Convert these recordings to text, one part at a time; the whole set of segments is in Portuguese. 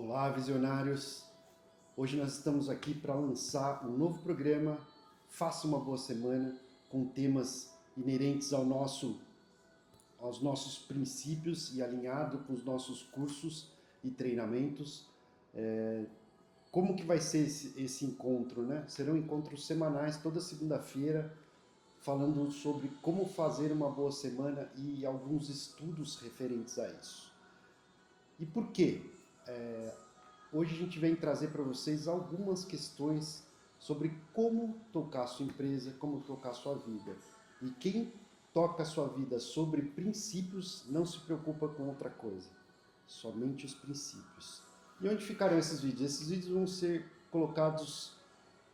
Olá, visionários! Hoje nós estamos aqui para lançar um novo programa, Faça uma Boa Semana, com temas inerentes aos nossos princípios e alinhado com os nossos cursos e treinamentos. Como que vai ser esse encontro, né? Serão encontros semanais, toda segunda-feira, falando sobre como fazer uma boa semana e alguns estudos referentes a isso. E por quê? Hoje a gente vem trazer para vocês algumas questões sobre como tocar a sua empresa, como tocar a sua vida. E quem toca a sua vida sobre princípios não se preocupa com outra coisa, somente os princípios. E onde ficarão esses vídeos? Esses vídeos vão ser colocados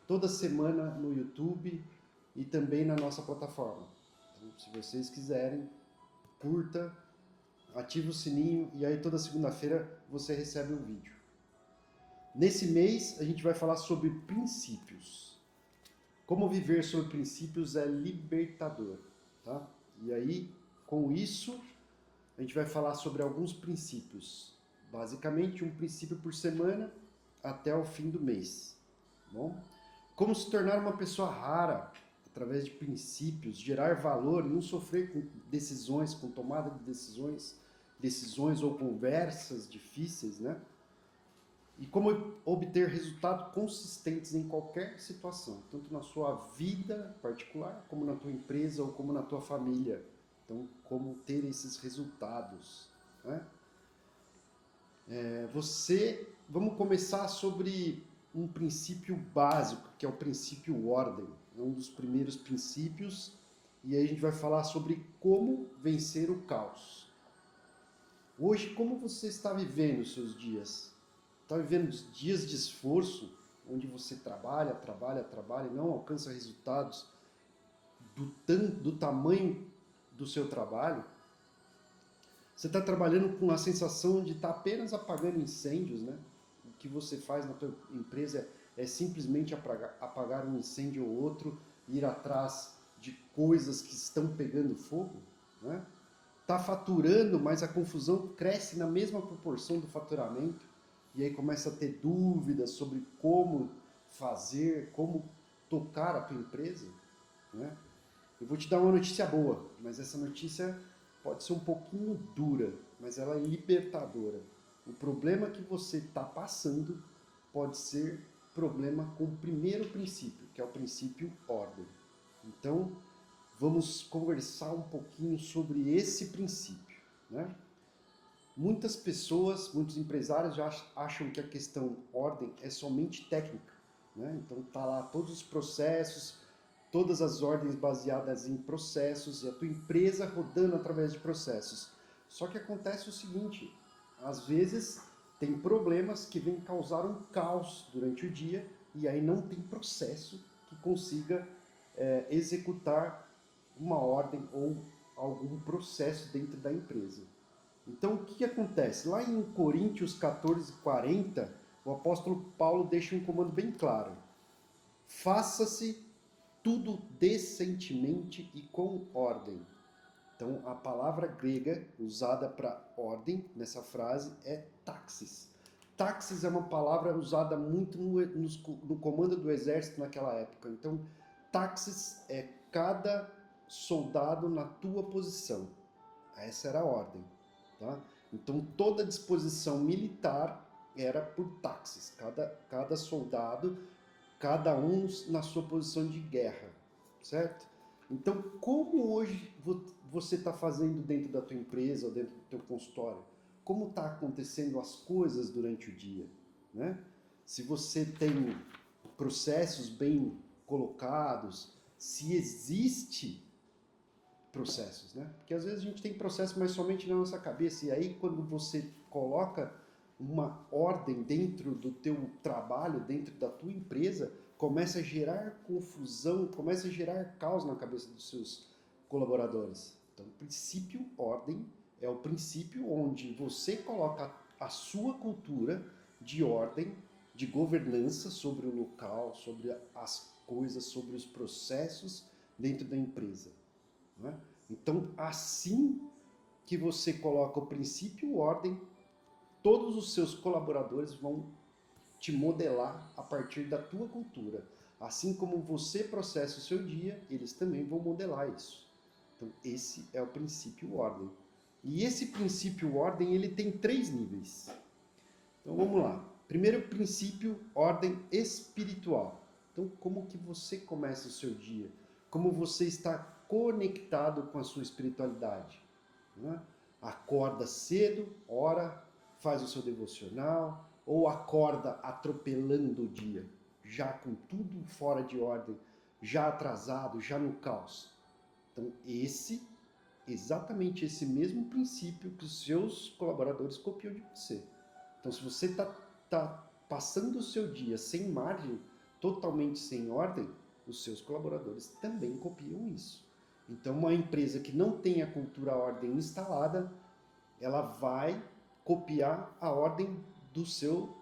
toda semana no YouTube e também na nossa plataforma. Então, se vocês quiserem, curta, ative o sininho e aí toda segunda-feira você recebe um vídeo. Nesse mês a gente vai falar sobre princípios. Como viver sobre princípios é libertador, tá? E aí, com isso, a gente vai falar sobre alguns princípios. Basicamente, um princípio por semana até o fim do mês. Bom? Como se tornar uma pessoa rara através de princípios, gerar valor e não sofrer com decisões, com tomada de decisões ou conversas difíceis, né? E como obter resultados consistentes em qualquer situação, tanto na sua vida particular, como na tua empresa ou como na tua família. Então, como ter esses resultados, né? Vamos começar sobre um princípio básico, que é o princípio ordem. É um dos primeiros princípios, e aí a gente vai falar sobre como vencer o caos. Hoje, como você está vivendo os seus dias? Está vivendo dias de esforço, onde você trabalha e não alcança resultados do tamanho do seu trabalho? Você está trabalhando com a sensação de estar apenas apagando incêndios, né? O que você faz na tua empresa é simplesmente apagar um incêndio ou outro, ir atrás de coisas que estão pegando fogo, né? Está faturando, mas a confusão cresce na mesma proporção do faturamento, e aí começa a ter dúvidas sobre como fazer, como tocar a tua empresa, né? Eu vou te dar uma notícia boa, mas essa notícia pode ser um pouquinho dura, mas ela é libertadora. O problema que você está passando pode ser problema com o primeiro princípio, que é o princípio ordem. Então, vamos conversar um pouquinho sobre esse princípio, né? Muitas pessoas, muitos empresários já acham que a questão ordem é somente técnica, né? Então tá lá todos os processos, todas as ordens baseadas em processos e a tua empresa rodando através de processos. Só que acontece o seguinte, às vezes tem problemas que vêm causar um caos durante o dia e aí não tem processo que consiga executar uma ordem ou algum processo dentro da empresa. Então, o que acontece? Lá em Coríntios 14:40, o apóstolo Paulo deixa um comando bem claro. Faça-se tudo decentemente e com ordem. Então, a palavra grega usada para ordem nessa frase é taxis. Taxis é uma palavra usada muito no comando do exército naquela época. Então, taxis é cada soldado na tua posição. Essa era a ordem. Tá? Então, toda disposição militar era por taxis. Cada soldado, cada um na sua posição de guerra, certo? Então, como hoje você está fazendo dentro da tua empresa ou dentro do teu consultório? Como está acontecendo as coisas durante o dia, né? Se você tem processos bem colocados, se existe processos, né? Porque às vezes a gente tem processo, mas somente na nossa cabeça. E aí, quando você coloca uma ordem dentro do teu trabalho, dentro da tua empresa, começa a gerar confusão, começa a gerar caos na cabeça dos seus colaboradores. Então, o princípio ordem é o princípio onde você coloca a sua cultura de ordem, de governança sobre o local, sobre as coisas, sobre os processos dentro da empresa. Né? Então, assim que você coloca o princípio ordem, todos os seus colaboradores vão te modelar a partir da tua cultura. Assim como você processa o seu dia, eles também vão modelar isso. Então, esse é o princípio ordem. E esse princípio ordem, ele tem 3 níveis. Então, vamos lá. Primeiro princípio, ordem espiritual. Então, como que você começa o seu dia? Como você está conectado com a sua espiritualidade? Né? Acorda cedo, ora, faz o seu devocional, ou acorda atropelando o dia, já com tudo fora de ordem, já atrasado, já no caos. Então, exatamente esse mesmo princípio que os seus colaboradores copiam de você. Então, se você tá passando o seu dia sem margem, totalmente sem ordem, os seus colaboradores também copiam isso. Então, uma empresa que não tem a cultura ordem instalada, ela vai copiar a ordem do seu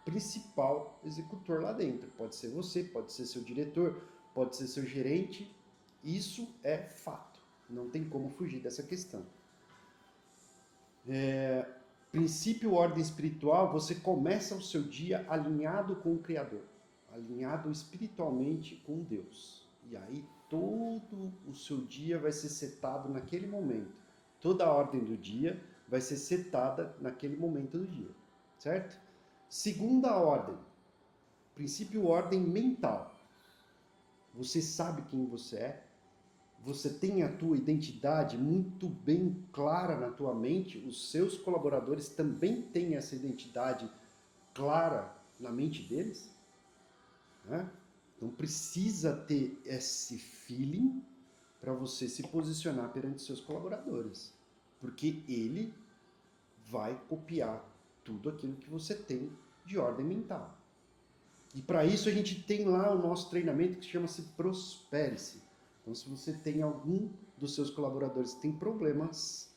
principal executor lá dentro. Pode ser você, pode ser seu diretor, pode ser seu gerente. Isso é fato. Não tem como fugir dessa questão. Princípio ordem espiritual, você começa o seu dia alinhado com o Criador, alinhado espiritualmente com Deus. E aí todo o seu dia vai ser setado naquele momento. Toda a ordem do dia vai ser setada naquele momento do dia, certo? Segunda ordem, princípio ordem mental. Você sabe quem você é, você tem a tua identidade muito bem clara na tua mente, os seus colaboradores também têm essa identidade clara na mente deles, né? Então precisa ter esse feeling para você se posicionar perante seus colaboradores, porque ele vai copiar tudo aquilo que você tem de ordem mental. E para isso a gente tem lá o nosso treinamento que chama-se Prospere-se. Então, se você tem algum dos seus colaboradores que tem problemas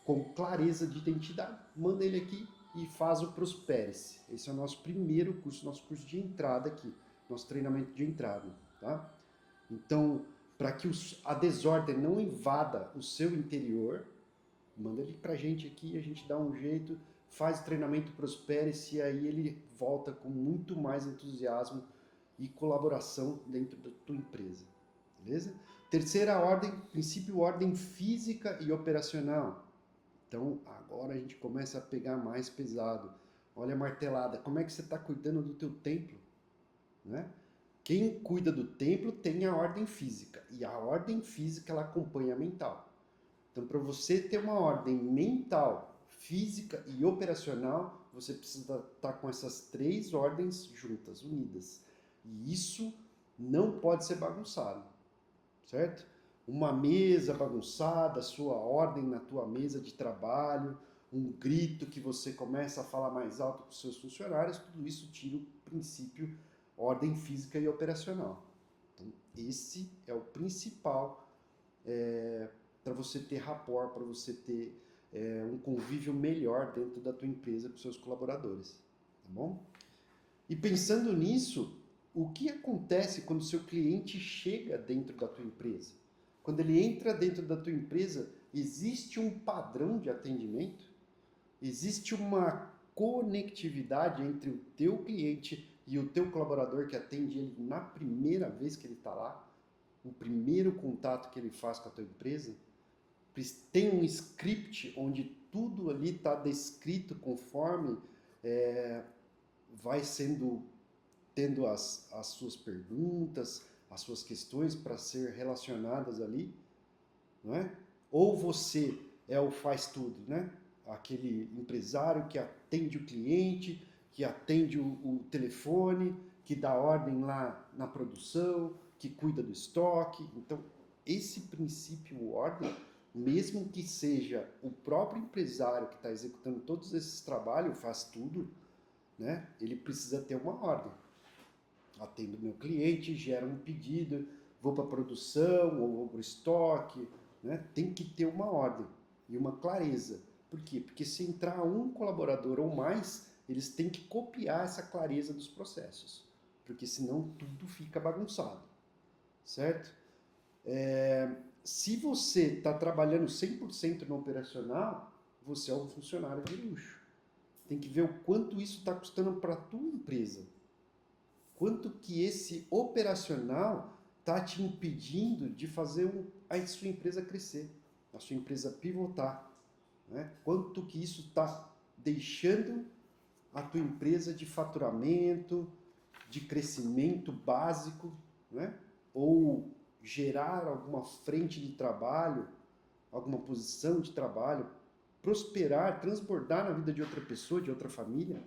com clareza de identidade, manda ele aqui e faz o Prospere-se. Esse é o nosso primeiro curso, nosso curso de entrada aqui, nosso treinamento de entrada, tá? Então, para que a desordem não invada o seu interior, manda ele pra gente aqui, a gente dá um jeito, faz o treinamento Prospere-se e aí ele volta com muito mais entusiasmo e colaboração dentro da tua empresa. Beleza? Terceira ordem, princípio ordem física e operacional. Então, agora a gente começa a pegar mais pesado. Olha a martelada, como é que você está cuidando do teu templo? Né? Quem cuida do templo tem a ordem física, e a ordem física ela acompanha a mental. Então, para você ter uma ordem mental, física e operacional, você precisa estar com essas 3 ordens juntas, unidas. E isso não pode ser bagunçado, certo? Uma mesa bagunçada, sua ordem na tua mesa de trabalho, um grito que você começa a falar mais alto com os seus funcionários, tudo isso tira o princípio ordem física e operacional. Então, esse é o principal para você ter rapport, para você ter um convívio melhor dentro da tua empresa com seus colaboradores, tá bom? E pensando nisso, o que acontece quando o seu cliente chega dentro da tua empresa? Quando ele entra dentro da tua empresa, existe um padrão de atendimento? Existe uma conectividade entre o teu cliente e o teu colaborador que atende ele na primeira vez que ele está lá? O primeiro contato que ele faz com a tua empresa? Tem um script onde tudo ali está descrito conforme vai tendo as suas perguntas, as suas questões para ser relacionadas ali, não é? Ou você é o faz tudo, né? Aquele empresário que atende o cliente, que atende o telefone, que dá ordem lá na produção, que cuida do estoque. Então, esse princípio ordem, mesmo que seja o próprio empresário que está executando todos esses trabalhos, faz tudo, né? Ele precisa ter uma ordem. Atendo meu cliente, gera um pedido, vou para a produção ou vou para o estoque, né? Tem que ter uma ordem e uma clareza. Por quê? Porque se entrar um colaborador ou mais, eles têm que copiar essa clareza dos processos, porque senão tudo fica bagunçado, certo? Se você está trabalhando 100% no operacional, você é um funcionário de luxo. tem que ver o quanto isso está custando para a tua empresa. Quanto que esse operacional está te impedindo de fazer a sua empresa crescer, a sua empresa pivotar. Né? Quanto que isso está deixando a tua empresa de faturamento, de crescimento básico, né? Ou gerar alguma frente de trabalho, alguma posição de trabalho, prosperar, transbordar na vida de outra pessoa, de outra família.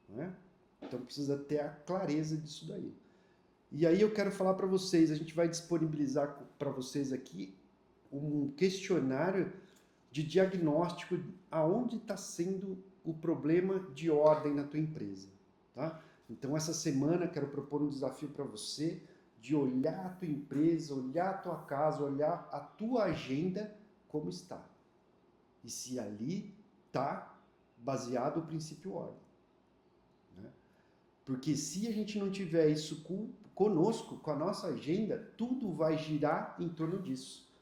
Né? Então precisa ter a clareza disso daí. E aí eu quero falar para vocês, a gente vai disponibilizar para vocês aqui um questionário de diagnóstico aonde está sendo o problema de ordem na tua empresa, tá? Então essa semana quero propor um desafio para você de olhar a tua empresa, olhar a tua casa, olhar a tua agenda como está. E se ali está baseado o princípio ordem. Né? Porque se a gente não tiver isso conosco, com a nossa agenda, tudo vai girar em torno disso.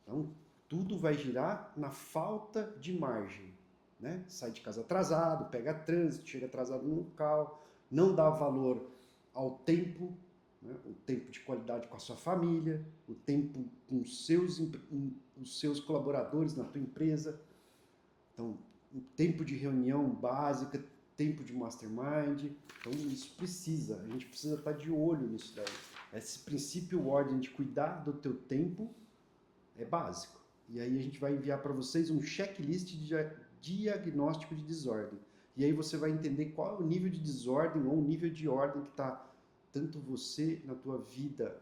Então, tudo vai girar na falta de margem. Né? Sai de casa atrasado, pega trânsito, chega atrasado no local, não dá valor ao tempo, né? O tempo de qualidade com a sua família, o tempo com os seus colaboradores na tua empresa. Então, o tempo de reunião básica, tempo de mastermind. Então, isso precisa, a gente precisa estar de olho nisso daí. Esse princípio ordem de cuidar do teu tempo é básico. E aí a gente vai enviar para vocês um checklist de diagnóstico de desordem. E aí você vai entender qual é o nível de desordem ou o nível de ordem que está tanto você na tua vida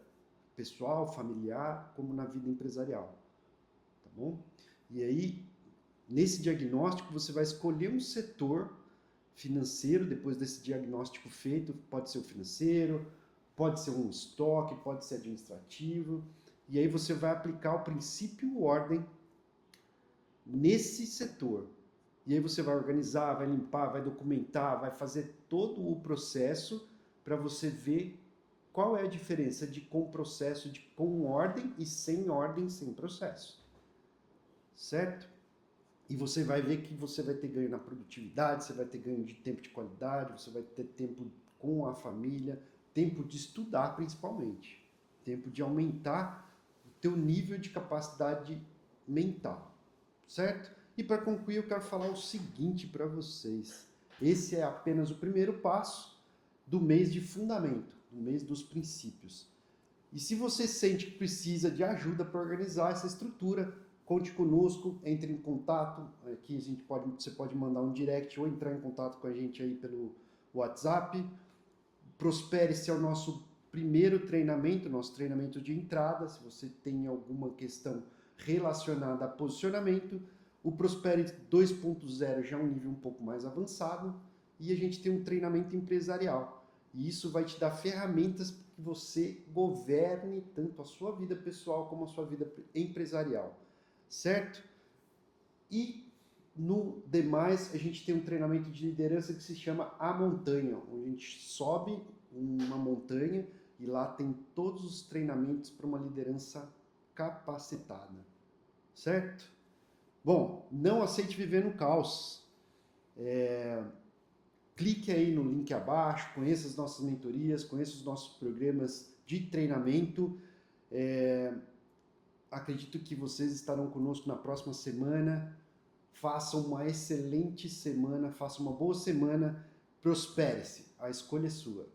pessoal, familiar, como na vida empresarial. Tá bom? E aí, nesse diagnóstico, você vai escolher um setor financeiro, depois desse diagnóstico feito, pode ser o financeiro, pode ser um estoque, pode ser administrativo, e aí você vai aplicar o princípio ordem nesse setor. E aí você vai organizar, vai limpar, vai documentar, vai fazer todo o processo para você ver qual é a diferença de com processo, de com ordem e sem ordem, sem processo. Certo? E você vai ver que você vai ter ganho na produtividade, você vai ter ganho de tempo de qualidade, você vai ter tempo com a família, tempo de estudar principalmente, tempo de aumentar o teu nível de capacidade mental, certo? E para concluir, eu quero falar o seguinte para vocês. Esse é apenas o primeiro passo do mês de fundamento, do mês dos princípios. E se você sente que precisa de ajuda para organizar essa estrutura, conte conosco, entre em contato. Aqui você pode mandar um direct ou entrar em contato com a gente aí pelo WhatsApp. Prospere-se ao nosso primeiro treinamento, nosso treinamento de entrada. Se você tem alguma questão relacionada a posicionamento, o Prospere 2.0 já é um nível um pouco mais avançado e a gente tem um treinamento empresarial. E isso vai te dar ferramentas para que você governe tanto a sua vida pessoal como a sua vida empresarial, certo? E no demais, a gente tem um treinamento de liderança que se chama A Montanha, onde a gente sobe uma montanha e lá tem todos os treinamentos para uma liderança capacitada, certo? Bom, não aceite viver no caos. Clique aí no link abaixo, conheça as nossas mentorias, conheça os nossos programas de treinamento. Acredito que vocês estarão conosco na próxima semana. Faça uma excelente semana, faça uma boa semana. Prospere-se. A escolha é sua.